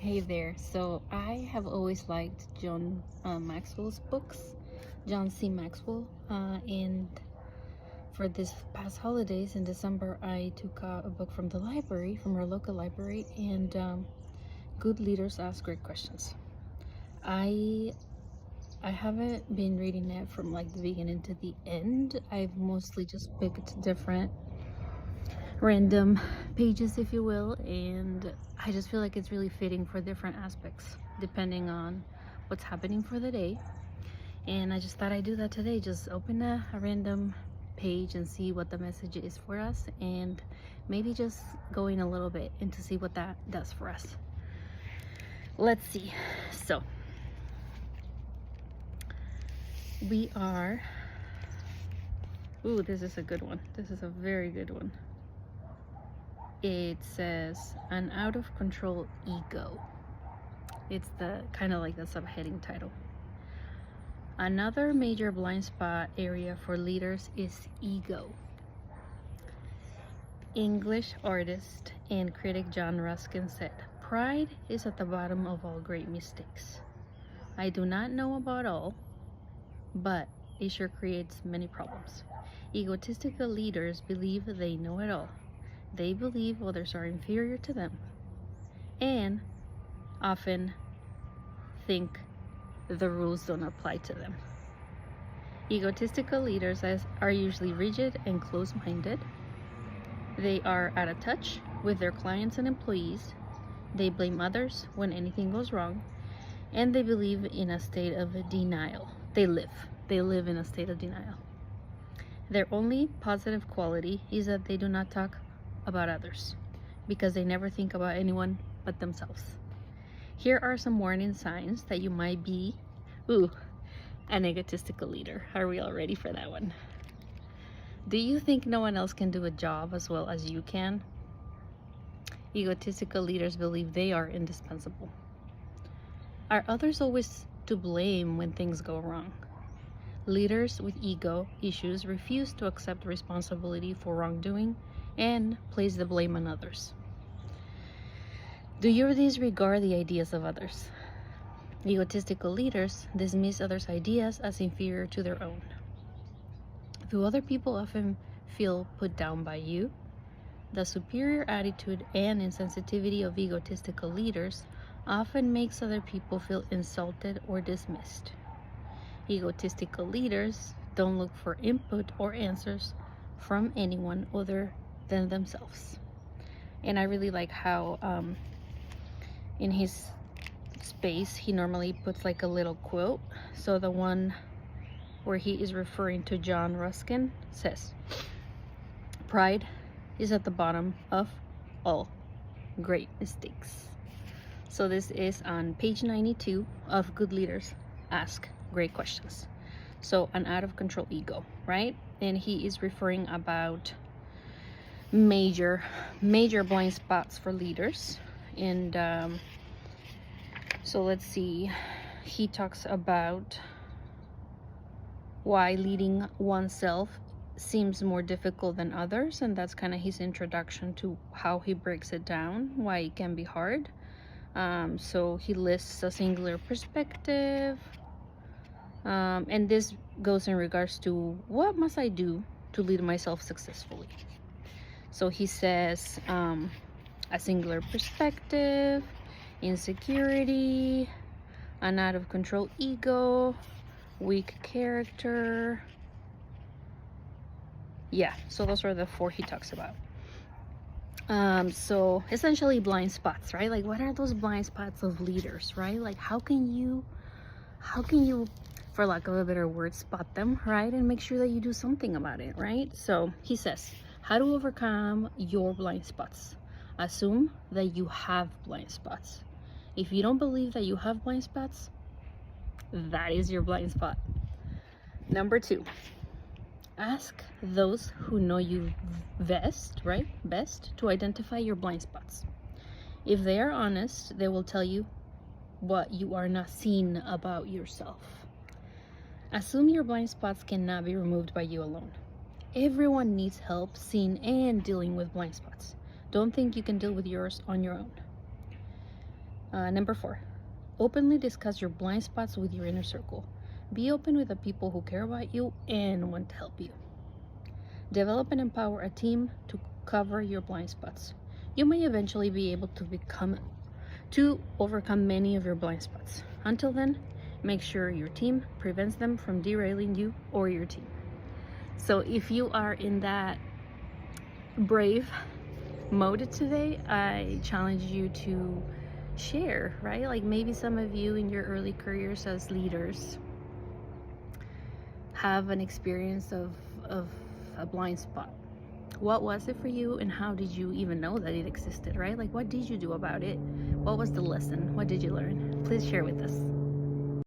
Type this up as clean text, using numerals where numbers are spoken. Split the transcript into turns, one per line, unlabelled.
Hey there. So I have always liked John Maxwell's books, John C Maxwell. And for this past holidays in December, I took a book from the library, from our local library, and Good Leaders Ask Great Questions. I haven't been reading it from like the beginning to the end. I've mostly just picked different random pages, if you will, and I just feel like it's really fitting for different aspects depending on what's happening for the day. And I just thought I'd do that today, just open a random page and see what the message is for us, and maybe just going a little bit into see what that does for us. Let's see. So we are, ooh, this is a good one. This is a very good one. It says an out of control ego. It's the kind of like the subheading title. Another major blind spot area for leaders is ego. English artist and critic John Ruskin said, "Pride is at the bottom of all great mistakes. I do not know about all, but it sure creates many problems. Egotistical leaders believe they know it all. They believe others are inferior to them, and often think the rules don't apply to them. Egotistical leaders are usually rigid and close-minded. They are out of touch with their clients and employees. They blame others when anything goes wrong, and they believe in a state of denial. They live in a state of denial. Their only positive quality is that they do not talk about others, because they never think about anyone but themselves. Here are some warning signs that you might be, an egotistical leader." Are we all ready for that one? Do you think no one else can do a job as well as you can? Egotistical leaders believe they are indispensable. Are others always to blame when things go wrong? Leaders with ego issues refuse to accept responsibility for wrongdoing and place the blame on others. Do you disregard the ideas of others? Egotistical leaders dismiss others' ideas as inferior to their own. Do other people often feel put down by you? The superior attitude and insensitivity of egotistical leaders often makes other people feel insulted or dismissed. Egotistical leaders don't look for input or answers from anyone other than themselves. And I really like how in his space he normally puts like a little quote. So the one where he is referring to John Ruskin says, "Pride is at the bottom of all great mistakes." So this is on page 92 of Good Leaders Ask Great Questions. So an out of control ego, right? And he is referring about major blind spots for leaders. And so let's see, he talks about why leading oneself seems more difficult than others, and that's kind of his introduction to how he breaks it down, why it can be hard. So he lists a singular perspective, and this goes in regards to what must I do to lead myself successfully. So he says a singular perspective, insecurity, an out of control ego, weak character. Yeah, so those are the four he talks about. So essentially blind spots, right? Like, what are those blind spots of leaders, right? Like, how can you, for lack of a better word, spot them, right? And make sure that you do something about it, right? So he says, how to overcome your blind spots. Assume that you have blind spots. If you don't believe that you have blind spots, that is your blind spot. Number 2, ask those who know you best, right? Best to identify your blind spots. If they are honest, they will tell you what you are not seeing about yourself. Assume your blind spots cannot be removed by you alone. Everyone needs help seeing and dealing with blind spots. Don't think you can deal with yours on your own. Number 4, openly discuss your blind spots with your inner circle. Be open with the people who care about you and want to help you. Develop and empower a team to cover your blind spots. You may eventually be able to overcome many of your blind spots. Until then, make sure your team prevents them from derailing you or your team. So if you are in that brave mode today, I challenge you to share, right? Like maybe some of you in your early careers as leaders have an experience of a blind spot. What was it for you, and how did you even know that it existed, right? Like, what did you do about it? What was the lesson? What did you learn? Please share with us.